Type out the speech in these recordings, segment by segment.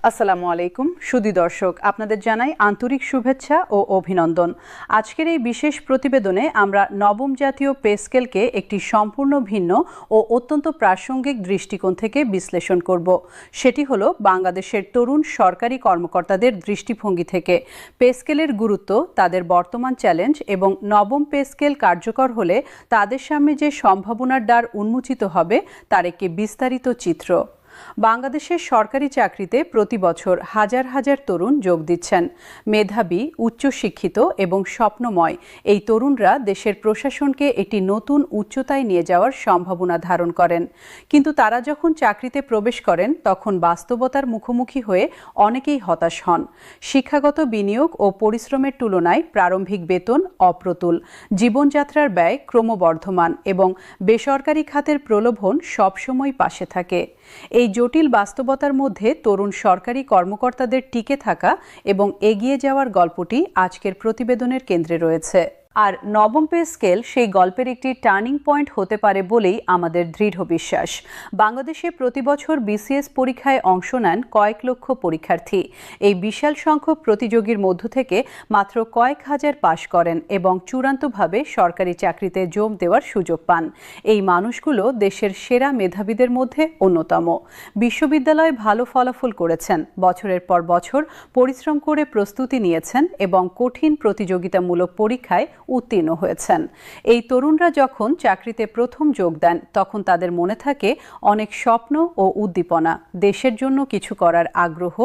আসসালামু আলাইকুম সুধী দর্শক, আপনাদের জানাই আন্তরিক শুভেচ্ছা ও অভিনন্দন। আজকের এই বিশেষ প্রতিবেদনে আমরা নবম জাতীয় পে স্কেলকে একটি সম্পূর্ণ ভিন্ন ও অত্যন্ত প্রাসঙ্গিক দৃষ্টিকোণ থেকে বিশ্লেষণ করব। সেটি হলো বাংলাদেশের তরুণ সরকারি কর্মকর্তাদের দৃষ্টিভঙ্গি থেকে পে স্কেলের গুরুত্ব, তাদের বর্তমান চ্যালেঞ্জ এবং নবম পে স্কেল কার্যকর হলে তাদের সামনে যে সম্ভাবনার দ্বার উন্মোচিত হবে তার একটি বিস্তারিত চিত্র। বাংলাদেশের সরকারি চাকরিতে প্রতি বছর হাজার হাজার তরুণ যোগ দিচ্ছেন। মেধাবী, উচ্চশিক্ষিত এবং স্বপ্নময় এই তরুণরা দেশের প্রশাসনকে একটি নতুন উচ্চতায় নিয়ে যাওয়ার সম্ভাবনা ধারণ করেন। কিন্তু তারা যখন চাকরিতে প্রবেশ করেন তখন বাস্তবতার মুখোমুখি হয়ে অনেকেই হতাশ হন। শিক্ষাগত বিনিয়োগ ও পরিশ্রমের তুলনায় প্রারম্ভিক বেতন অপ্রতুল, জীবনযাত্রার ব্যয় ক্রমবর্ধমান এবং বেসরকারি খাতের প্রলোভন সবসময় পাশে থাকে। এই জটিল বাস্তবতার মধ্যে তরুণ সরকারি কর্মকর্তাদের টিকে থাকা এবং এগিয়ে যাওয়ার গল্পটি আজকের প্রতিবেদনের কেন্দ্রে রয়েছে। আর নবম পে স্কেল সেই গল্পের একটি টার্নিং পয়েন্ট হতে পারে বলেই আমাদের দৃঢ় বিশ্বাস। বাংলাদেশে প্রতি বছর বিসিএস পরীক্ষায় অংশ নেন কয়েক লক্ষ পরীক্ষার্থী। এই বিশাল সংখ্যক প্রতিযোগীর মধ্য থেকে মাত্র কয়েক হাজার পাশ করেন এবং চূড়ান্তভাবে সরকারি চাকরিতে যোগ দেওয়ার সুযোগ পান। এই মানুষগুলো দেশের সেরা মেধাবীদের মধ্যে অন্যতম। বিশ্ববিদ্যালয়ে ভালো ফলাফল করেছেন, বছরের পর বছর পরিশ্রম করে প্রস্তুতি নিয়েছেন এবং কঠিন প্রতিযোগিতামূলক পরীক্ষায় উত্তীর্ণ হয়েছেন। এই তরুণরা যখন চাকরিতে প্রথম যোগ দেন তখন তাদের মনে থাকে অনেক স্বপ্ন ও উদ্দীপনা, দেশের জন্য কিছু করার আগ্রহ,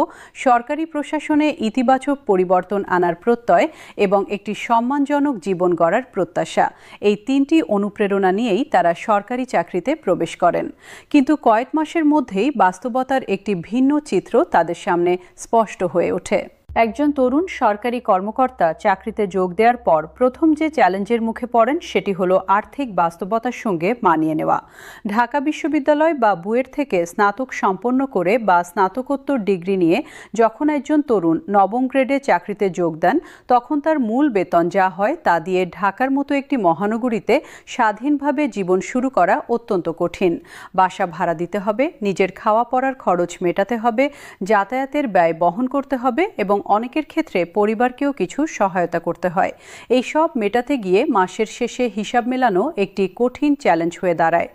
সরকারি প্রশাসনে ইতিবাচক পরিবর্তন আনার প্রত্যয় এবং একটি সম্মানজনক জীবন গড়ার প্রত্যাশা। এই তিনটি অনুপ্রেরণা নিয়েই তারা সরকারি চাকরিতে প্রবেশ করেন। কিন্তু কয়েক মাসের মধ্যেই বাস্তবতার একটি ভিন্ন চিত্র তাদের সামনে স্পষ্ট হয়ে ওঠে। একজন তরুণ সরকারি কর্মকর্তা চাকরিতে যোগ দেওয়ার পর প্রথম যে চ্যালেঞ্জের মুখে পড়েন সেটি হলো আর্থিক বাস্তবতার সঙ্গে মানিয়ে নেওয়া। ঢাকা বিশ্ববিদ্যালয় বা বুয়েট থেকে স্নাতক সম্পন্ন করে বা স্নাতকোত্তর ডিগ্রি নিয়ে যখন একজন তরুণ নবম গ্রেডে চাকরিতে যোগ দেন তখন তার মূল বেতন যা হয় তা দিয়ে ঢাকার মতো একটি মহানগরীতে স্বাধীনভাবে জীবন শুরু করা অত্যন্ত কঠিন। বাসা ভাড়া দিতে হবে, নিজের খাওয়া পড়ার খরচ মেটাতে হবে, যাতায়াতের ব্যয় বহন করতে হবে এবং অনেকের ক্ষেত্রে পরিবারকেও কিছু সহায়তা করতে হয়। এই সব মেটাতে গিয়ে মাসের শেষে হিসাব মেলানো একটি কঠিন চ্যালেঞ্জ হয়ে দাঁড়ায়।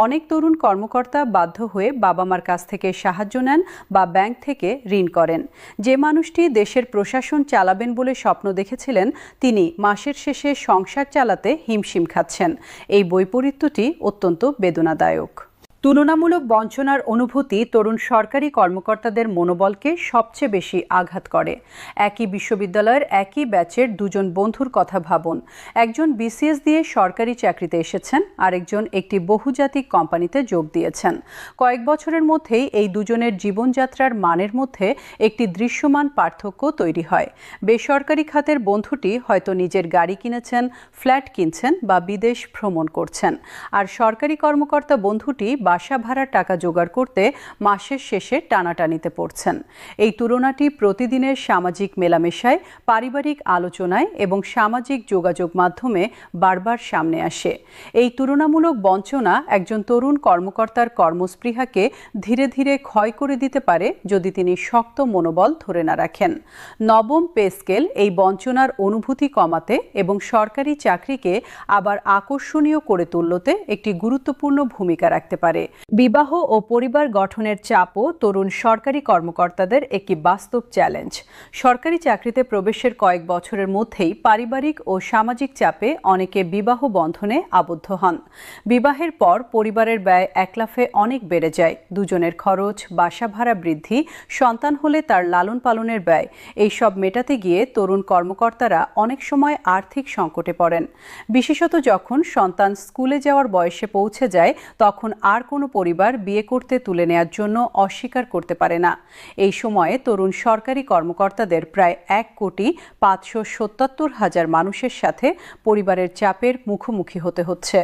অনেক তরুণ কর্মকর্তা বাধ্য হয়ে বাবা মার কাছ থেকে সাহায্য নেন বা ব্যাংক থেকে ঋণ করেন। যে মানুষটি দেশের প্রশাসন চালাবেন বলে স্বপ্ন দেখেছিলেন তিনি মাসের শেষে সংসার চালাতে হিমশিম খাচ্ছেন। এই বৈপরীত্যটি অত্যন্ত বেদনাদায়ক। তুলনামূলক বঞ্চনার অনুভূতি তরুণ সরকারি কর্মকর্তাদের মনোবলকে সবচেয়ে বেশি আঘাত করে। একই বিশ্ববিদ্যালয়ের একই ব্যাচের দুজন বন্ধুর কথা ভাবুন। একজন বিসিএস দিয়ে সরকারি চাকরিতে এসেছেন, আরেকজন একটি বহুজাতিক কোম্পানিতে যোগ দিয়েছেন। কয়েক বছরের মধ্যেই এই দুজনের জীবনযাত্রার মানের মধ্যে একটি দৃশ্যমান পার্থক্য তৈরি হয়। বেসরকারি খাতের বন্ধুটি হয়তো নিজের গাড়ি কিনেছেন, ফ্ল্যাট কিনছেন বা বিদেশ ভ্রমণ করছেন, আর সরকারি কর্মকর্তা বন্ধুটি বাসা ভাড়ার টাকা জোগাড় করতে মাসের শেষে টানাটানিতে পড়ছেন। এই তুলনাটি প্রতিদিনের সামাজিক মেলামেশায়, পারিবারিক আলোচনায় এবং সামাজিক যোগাযোগ মাধ্যমে বারবার সামনে আসে। এই তুলনামূলক বঞ্চনা একজন তরুণ কর্মকর্তার কর্মস্পৃহাকে ধীরে ধীরে ক্ষয় করে দিতে পারে যদি তিনি শক্ত মনোবল ধরে না রাখেন। নবম পে স্কেল এই বঞ্চনার অনুভূতি কমাতে এবং সরকারি চাকরিকে আবার আকর্ষণীয় করে তুলতে একটি গুরুত্বপূর্ণ ভূমিকা রাখতে পারে। বিবাহ ও পরিবার গঠনের চাপও তরুণ সরকারি কর্মকর্তাদের একটি বাস্তব চ্যালেঞ্জ। সরকারি চাকরিতে প্রবেশের কয়েক বছরের মধ্যেই পারিবারিক ও সামাজিক চাপে অনেকে বিবাহ বন্ধনে আবদ্ধ হন। বিবাহের পর পরিবারের ব্যয় একলাফে অনেক বেড়ে যায়। দুজনের খরচ, বাসা ভাড়া বৃদ্ধি, সন্তান হলে তার লালন পালনের ব্যয়, এইসব মেটাতে গিয়ে তরুণ কর্মকর্তারা অনেক সময় আর্থিক সংকটে পড়েন। বিশেষত যখন সন্তান স্কুলে যাওয়ার বয়সে পৌঁছে যায় তখন আর কোনো পরিবার বিয়ে করতে তুলে নেয়ার জন্য অস্বীকার করতে পারে না। এই সময়ে তরুণ সরকারি কর্মকর্তাদের প্রায় 1,577,000 মানুষের সাথে পরিবারের চাপের মুখোমুখি হতে হচ্ছে।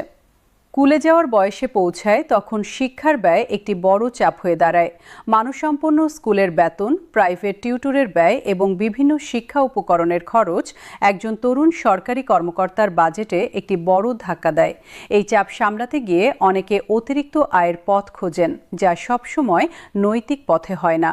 স্কুলে যাওয়ার বয়সে পৌঁছায় তখন শিক্ষার ব্যয় একটি বড় চাপ হয়ে দাঁড়ায়। মানসম্পন্ন স্কুলের বেতন, প্রাইভেট টিউটরের ব্যয় এবং বিভিন্ন শিক্ষা উপকরণের খরচ একজন তরুণ সরকারি কর্মকর্তার বাজেটে একটি বড় ধাক্কা দেয়। এই চাপ সামলাতে গিয়ে অনেকে অতিরিক্ত আয়ের পথ খোঁজেন, যা সবসময় নৈতিক পথে হয় না।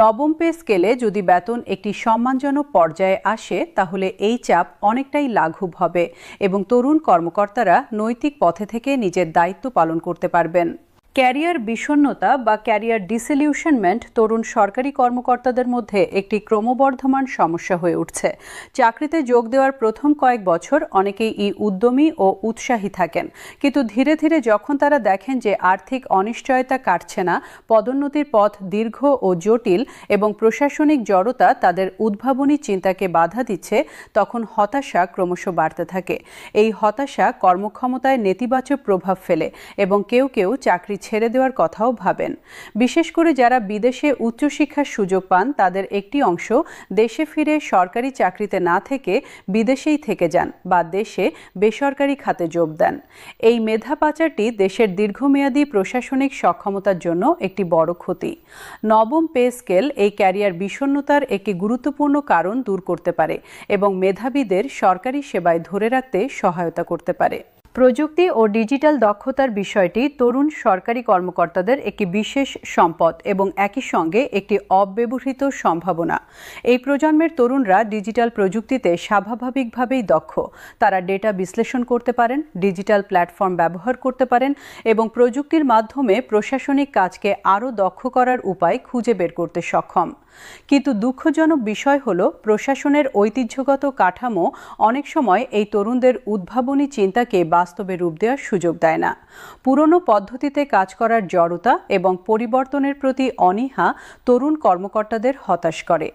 নবম পে স্কেলে যদি বেতন একটি সম্মানজনক পর্যায়ে আসে, তাহলে এই চাপ অনেকটাই লাঘব হবে এবং তরুণ কর্মকর্তারা নৈতিক পথে থেকে নিজের দায়িত্ব পালন করতে পারবেন। ক্যারিয়ার বিষণ্ণতা বা ক্যারিয়ার ডিসিলিউশনমেন্ট তরুণ সরকারি কর্মকর্তাদের মধ্যে একটি ক্রমবর্ধমান সমস্যা হয়ে উঠছে। চাকরিতে যোগ দেওয়ার প্রথম কয়েক বছর অনেকেই উদ্যমী ও উৎসাহী থাকেন, কিন্তু ধীরে ধীরে যখন তারা দেখেন যে আর্থিক অনিশ্চয়তা কাটছে না, পদোন্নতির পথ দীর্ঘ ও জটিল এবং প্রশাসনিক জড়তা তাদের উদ্ভাবনী চিন্তাকে বাধা দিচ্ছে, তখন হতাশা ক্রমশ বাড়তে থাকে। এই হতাশা কর্মক্ষমতায় নেতিবাচক প্রভাব ফেলে এবং কেউ কেউ চাকরি ছেড়ে দেওয়ার কথাও ভাবেন। বিশেষ করে যারা বিদেশে উচ্চশিক্ষার সুযোগ পান, তাদের একটি অংশ দেশে ফিরে সরকারি চাকরিতে না থেকে বিদেশেই থেকে যান বা দেশে বেসরকারি খাতে যোগ দেন। এই মেধা পাচারটি দেশের দীর্ঘমেয়াদী প্রশাসনিক সক্ষমতার জন্য একটি বড় ক্ষতি। নবম পে স্কেল এই ক্যারিয়ার বিষণ্ণতার একটি গুরুত্বপূর্ণ কারণ দূর করতে পারে এবং মেধাবীদের সরকারি সেবায় ধরে রাখতে সহায়তা করতে পারে। প্রযুক্তি ও ডিজিটাল দক্ষতার বিষয়টি তরুণ সরকারি কর্মকর্তাদের একটি বিশেষ সম্পদ এবং একই সঙ্গে একটি অব্যবহৃত সম্ভাবনা। এই প্রজন্মের তরুণরা ডিজিটাল প্রযুক্তিতে স্বাভাবিকভাবেই দক্ষ। তারা ডেটা বিশ্লেষণ করতে পারেন, ডিজিটাল প্ল্যাটফর্ম ব্যবহার করতে পারেন এবং প্রযুক্তির মাধ্যমে প্রশাসনিক কাজকে আরও দক্ষ করার উপায় খুঁজে বের করতে সক্ষম। কিন্তু দুঃখজনক বিষয় হলো, প্রশাসনের ঐতিহ্যগত কাঠামো অনেক সময় এই তরুণদের উদ্ভাবনী চিন্তাকে বাস্তবে রূপ দেওয়ার সুযোগ দেয় না। পুরনো পদ্ধতিতে কাজ করার জড়তা এবং পরিবর্তনের প্রতি অনীহা তরুণ কর্মকর্তাদের হতাশ করে।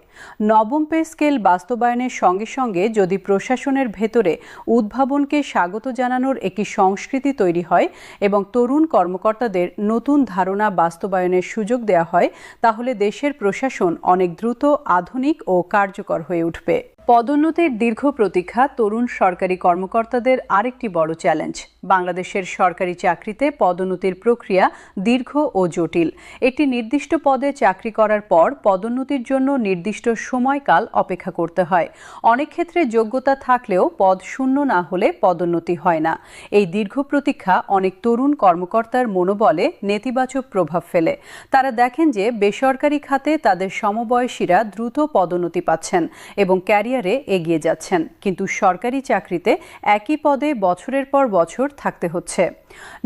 নবম পে স্কেল বাস্তবায়নের সঙ্গে সঙ্গে যদি প্রশাসনের ভেতরে উদ্ভাবনকে স্বাগত জানানোর একটি সংস্কৃতি তৈরি হয় এবং তরুণ কর্মকর্তাদের নতুন ধারণা বাস্তবায়নের সুযোগ দেওয়া হয়, তাহলে দেশের প্রশাসন অনেক দ্রুত, আধুনিক ও কার্যকর হয়ে উঠবে। পদোন্নতির দীর্ঘ প্রতীক্ষা তরুণ সরকারি কর্মকর্তাদের আরেকটি বড় চ্যালেঞ্জ। বাংলাদেশের সরকারি চাকরিতে পদোন্নতির প্রক্রিয়া দীর্ঘ ও জটিল। একটি নির্দিষ্ট পদে চাকরি করার পর পদোন্নতির জন্য নির্দিষ্ট সময়কাল অপেক্ষা করতে হয়। অনেক ক্ষেত্রে যোগ্যতা থাকলেও পদ শূন্য না হলে পদোন্নতি হয় না। এই দীর্ঘ প্রতীক্ষা অনেক তরুণ কর্মকর্তার মনোবলে নেতিবাচক প্রভাব ফেলে। তারা দেখেন যে বেসরকারি খাতে তাদের সমবয়সীরা দ্রুত পদোন্নতি পাচ্ছেন এবং ক্যারিয়ারে এগিয়ে যাচ্ছেন, কিন্তু সরকারি চাকরিতে একই পদে বছরের পর বছর থাকতে হচ্ছে।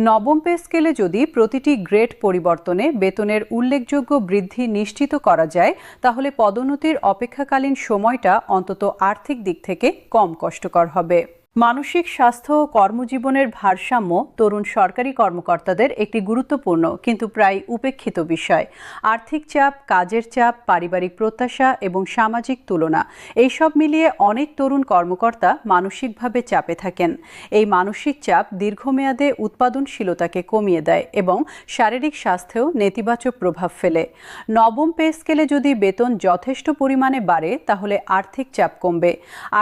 নবম পে স্কেলে যদি প্রতিটি গ্রেড পরিবর্তনে বেতনের উল্লেখযোগ্য বৃদ্ধি নিশ্চিত করা যায়, তাহলে পদোন্নতির অপেক্ষাকালীন সময়টা অন্তত আর্থিক দিক থেকে কম কষ্টকর হবে। মানসিক স্বাস্থ্য ও কর্মজীবনের ভারসাম্য তরুণ সরকারি কর্মকর্তাদের একটি গুরুত্বপূর্ণ কিন্তু প্রায় উপেক্ষিত বিষয়। আর্থিক চাপ, কাজের চাপ, পারিবারিক প্রত্যাশা এবং সামাজিক তুলনা, এইসব মিলিয়ে অনেক তরুণ কর্মকর্তা মানসিকভাবে চাপে থাকেন। এই মানসিক চাপ দীর্ঘমেয়াদে উৎপাদনশীলতাকে কমিয়ে দেয় এবং শারীরিক স্বাস্থ্যেও নেতিবাচক প্রভাব ফেলে। নবম পে স্কেলে যদি বেতন যথেষ্ট পরিমাণে বাড়ে, তাহলে আর্থিক চাপ কমবে।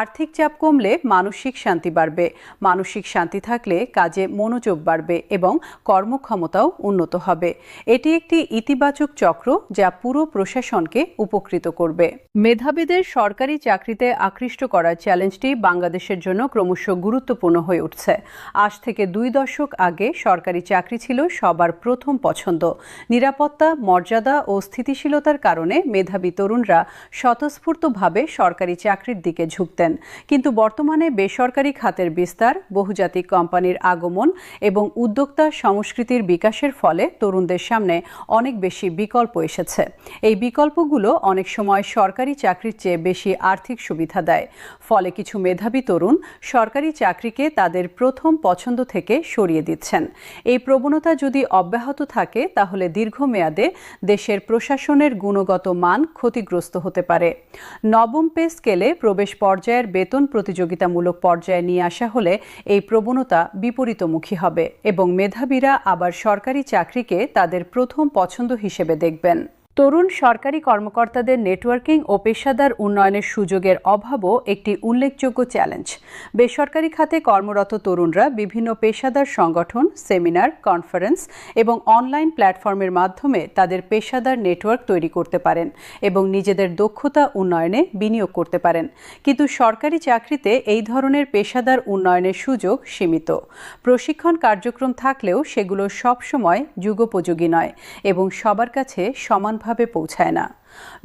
আর্থিক চাপ কমলে মানসিক শান্তি বাড়বে। মানসিক শান্তি থাকলে কাজে মনোযোগ বাড়বে এবং কর্মক্ষমতাও উন্নত হবে। এটি একটি ইতিবাচক চক্র যা পুরো প্রশাসনকে উপকৃত করবে। মেধাবীদের সরকারি চাকরিতে আকৃষ্ট করার চ্যালেঞ্জটি বাংলাদেশের জন্য ক্রমশ গুরুত্বপূর্ণ হয়ে উঠছে। আজ থেকে 2 দশক আগে সরকারি চাকরি ছিল সবার প্রথম পছন্দ। নিরাপত্তা, মর্যাদা ও স্থিতিশীলতার কারণে মেধাবী তরুণরা স্বতঃস্ফূর্তভাবে সরকারি চাকরির দিকে ঝুঁকতেন। কিন্তু বর্তমানে বেসরকারি খাতের বিস্তার, বহুজাতিক কোম্পানির আগমন এবং উদ্যোক্তা সংস্কৃতির বিকাশের ফলে তরুণদের সামনে অনেক বেশি বিকল্প এসেছে। এই বিকল্পগুলো অনেক সময় সরকারি চাকরির চেয়ে বেশি আর্থিক সুবিধা দেয়। ফলে কিছু মেধাবী তরুণ সরকারি চাকরিকে তাদের প্রথম পছন্দ থেকে সরিয়ে দিচ্ছেন। এই প্রবণতা যদি অব্যাহত থাকে, তাহলে দীর্ঘমেয়াদে দেশের প্রশাসনের গুণগত মান ক্ষতিগ্রস্ত হতে পারে। নবম পে স্কেলে প্রবেশ পর্যায়ের বেতন প্রতিযোগিতামূলক পর্যায়ে নিয়ে আসা হলে এই প্রবণতা বিপরীতমুখী হবে এবং মেধাবীরা আবার সরকারি চাকরিকে তাদের প্রথম পছন্দ হিসেবে দেখবেন। তরুণ সরকারি কর্মকর্তাদের নেটওয়ার্কিং ও পেশাদার উন্নয়নের সুযোগের অভাবও একটি উল্লেখযোগ্য চ্যালেঞ্জ। বেসরকারি খাতে কর্মরত তরুণরা বিভিন্ন পেশাদার সংগঠন, সেমিনার, কনফারেন্স এবং অনলাইন প্ল্যাটফর্মের মাধ্যমে তাদের পেশাদার নেটওয়ার্ক তৈরি করতে পারেন এবং নিজেদের দক্ষতা উন্নয়নে বিনিয়োগ করতে পারেন। কিন্তু সরকারি চাকরিতে এই ধরনের পেশাদার উন্নয়নের সুযোগ সীমিত। প্রশিক্ষণ কার্যক্রম থাকলেও সেগুলো সবসময় যুগোপযোগী নয় এবং সবার কাছে সমানভাবে পৌঁছায় না।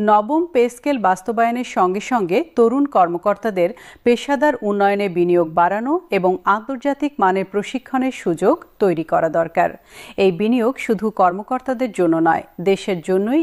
নবম পে স্কেল বাস্তবায়নের সঙ্গে সঙ্গে তরুণ কর্মকর্তাদের পেশাদার উন্নয়নে বিনিয়োগ বাড়ানো এবং আন্তর্জাতিক মানের প্রশিক্ষণের সুযোগ তৈরি করা দরকার। এই বিনিয়োগ শুধু কর্মকর্তাদের জন্য নয়, দেশের জন্যই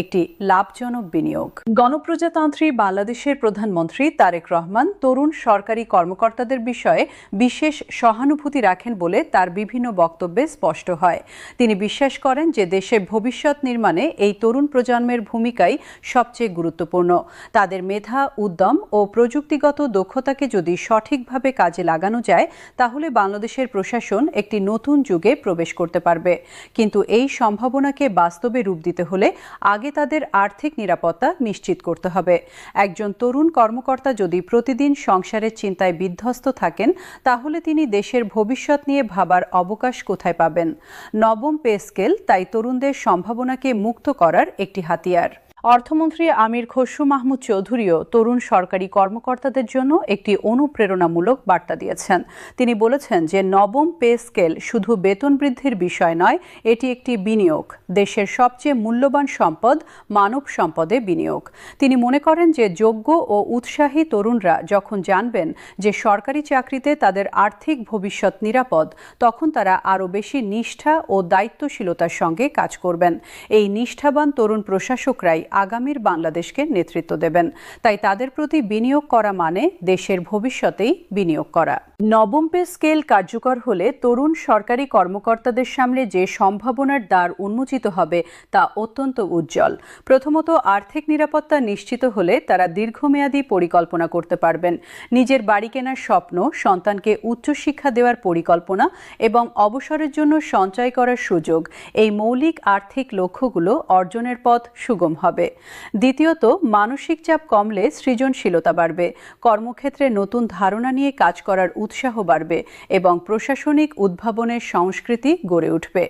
একটি লাভজনক বিনিয়োগ। গণপ্রজাতন্ত্রী বাংলাদেশের প্রধানমন্ত্রী তারেক রহমান তরুণ সরকারি কর্মকর্তাদের বিষয়ে বিশেষ সহানুভূতি রাখেন বলে তার বিভিন্ন বক্তব্যে স্পষ্ট হয়। তিনি বিশ্বাস করেন যে দেশের ভবিষ্যৎ নির্মাণে এই তরুণ প্রজন্মের ভূমিকাই সবচেয়ে গুরুত্বপূর্ণ। তাদের মেধা, উদ্যম ও প্রযুক্তিগত দক্ষতাকে যদি সঠিকভাবে কাজে লাগানো যায় তাহলে বাংলাদেশের প্রশাসন একটি নতুন যুগে প্রবেশ করতে পারবে। কিন্তু এই সম্ভাবনাকে বাস্তবে রূপ দিতে হলে আগে তাদের আর্থিক নিরাপত্তা নিশ্চিত করতে হবে। একজন তরুণ কর্মকর্তা যদি প্রতিদিন সংসারের চিন্তায় বিধ্বস্ত থাকেন তাহলে তিনি দেশের ভবিষ্যৎ নিয়ে ভাবার অবকাশ কোথায় পাবেন? নবম পে স্কেল তাই তরুণদের সম্ভাবনাকে মুক্ত করার একটি হাতিয়ার। অর্থমন্ত্রী আমির খসরু মাহমুদ চৌধুরীও তরুণ সরকারি কর্মকর্তাদের জন্য একটি অনুপ্রেরণামূলক বার্তা দিয়েছেন। তিনি বলেছেন যে নবম পে স্কেল শুধু বেতন বৃদ্ধির বিষয় নয়, এটি একটি বিনিয়োগ। দেশের সবচেয়ে মূল্যবান সম্পদ মানব সম্পদে বিনিয়োগ। তিনি মনে করেন যে যোগ্য ও উৎসাহী তরুণরা যখন জানবেন যে সরকারি চাকরিতে তাদের আর্থিক ভবিষ্যৎ নিরাপদ, তখন তারা আরও বেশি নিষ্ঠা ও দায়িত্বশীলতার সঙ্গে কাজ করবেন। এই নিষ্ঠাবান তরুণ প্রশাসকরাই আগামীর বাংলাদেশকে নেতৃত্ব দেবেন। তাই তাদের প্রতি বিনিয়োগ করা মানে দেশের ভবিষ্যতেই বিনিয়োগ করা। নবম পে স্কেল কার্যকর হলে তরুণ সরকারি কর্মকর্তাদের সামনে যে সম্ভাবনার দ্বার উন্মোচিত হবে তা অত্যন্ত উজ্জ্বল। প্রথমত, আর্থিক নিরাপত্তা নিশ্চিত হলে তারা দীর্ঘমেয়াদী পরিকল্পনা করতে পারবেন। নিজের বাড়ি কেনার স্বপ্ন, সন্তানকে উচ্চশিক্ষা দেওয়ার পরিকল্পনা এবং অবসরের জন্য সঞ্চয় করার সুযোগ, এই মৌলিক আর্থিক লক্ষ্যগুলো অর্জনের পথ সুগম হবে। দ্বিতীয়ত, মানসিক চাপ কমলে সৃজনশীলতা বাড়বে, কর্মক্ষেত্রে নতুন ধারণা নিয়ে কাজ করার উৎসাহ বাড়বে এবং প্রশাসনিক উদ্ভাবনের সংস্কৃতি গড়ে উঠবে।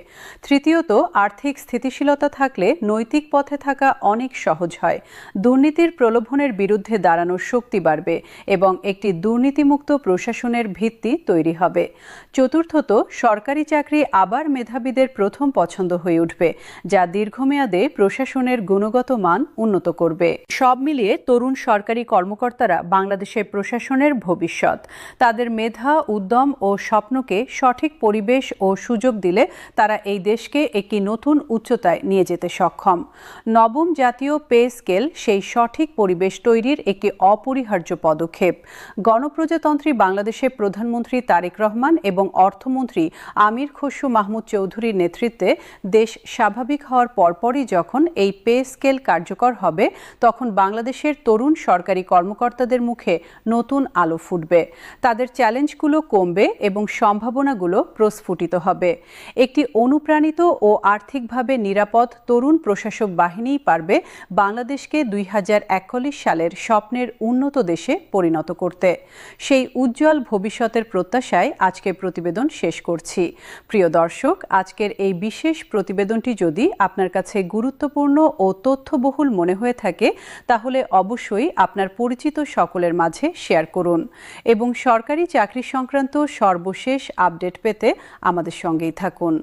তৃতীয়ত, আর্থিক স্থিতিশীলতা থাকলে নৈতিক পথে থাকা অনেক সহজ হয়, দুর্নীতির প্রলোভনের বিরুদ্ধে দাঁড়ানোর শক্তি বাড়বে এবং একটি দুর্নীতিমুক্ত প্রশাসনের ভিত্তি তৈরি হবে। চতুর্থত, সরকারি চাকরি আবার মেধাবীদের প্রথম পছন্দ হয়ে উঠবে, যা দীর্ঘমেয়াদে প্রশাসনের গুণগত মান উন্নত করবে। সব মিলিয়ে তরুণ সরকারি কর্মকর্তারা বাংলাদেশের প্রশাসনের ভবিষ্যৎ। তাদের মেধা, উদ্যম ও স্বপ্নকে সঠিক পরিবেশ ও সুযোগ দিলে তারা এই দেশকে একটি নতুন উচ্চতায় নিয়ে যেতে সক্ষম। নবম জাতীয় পে স্কেল সেই সঠিক পরিবেশ তৈরির একটি অপরিহার্য পদক্ষেপ। গণপ্রজাতন্ত্রী বাংলাদেশের প্রধানমন্ত্রী তারেক রহমান এবং অর্থমন্ত্রী আমির খসরু মাহমুদ চৌধুরীর নেতৃত্বে দেশ স্বাভাবিক হওয়ার পরপরই যখন এই পে স্কেল কার্যকর হবে, তখন বাংলাদেশের তরুণ সরকারি কর্মকর্তাদের মুখে নতুন আলো ফুটবে। তাদের চ্যালেঞ্জগুলো কমবে এবং সম্ভাবনাগুলো প্রস্ফুটিত হবে। একটি অনুপ্রাণিত ও আর্থিকভাবে নিরাপদ তরুণ প্রশাসক বাহিনীই পারবে বাংলাদেশকে 2041 সালের স্বপ্নের উন্নত দেশে পরিণত করতে। সেই উজ্জ্বল ভবিষ্যতের প্রত্যাশায় আজকের প্রতিবেদন শেষ করছি। প্রিয় দর্শক, আজকের এই বিশেষ প্রতিবেদনটি যদি আপনার কাছে গুরুত্বপূর্ণ ও তথ্যবহুল মনে হয়ে থাকে তাহলে অবশ্যই আপনার পরিচিত সকলের মাঝে শেয়ার করুন এবং সরকারি চাকরি সংক্রান্ত সর্বশেষ আপডেট পেতে আমাদের সঙ্গেই থাকুন।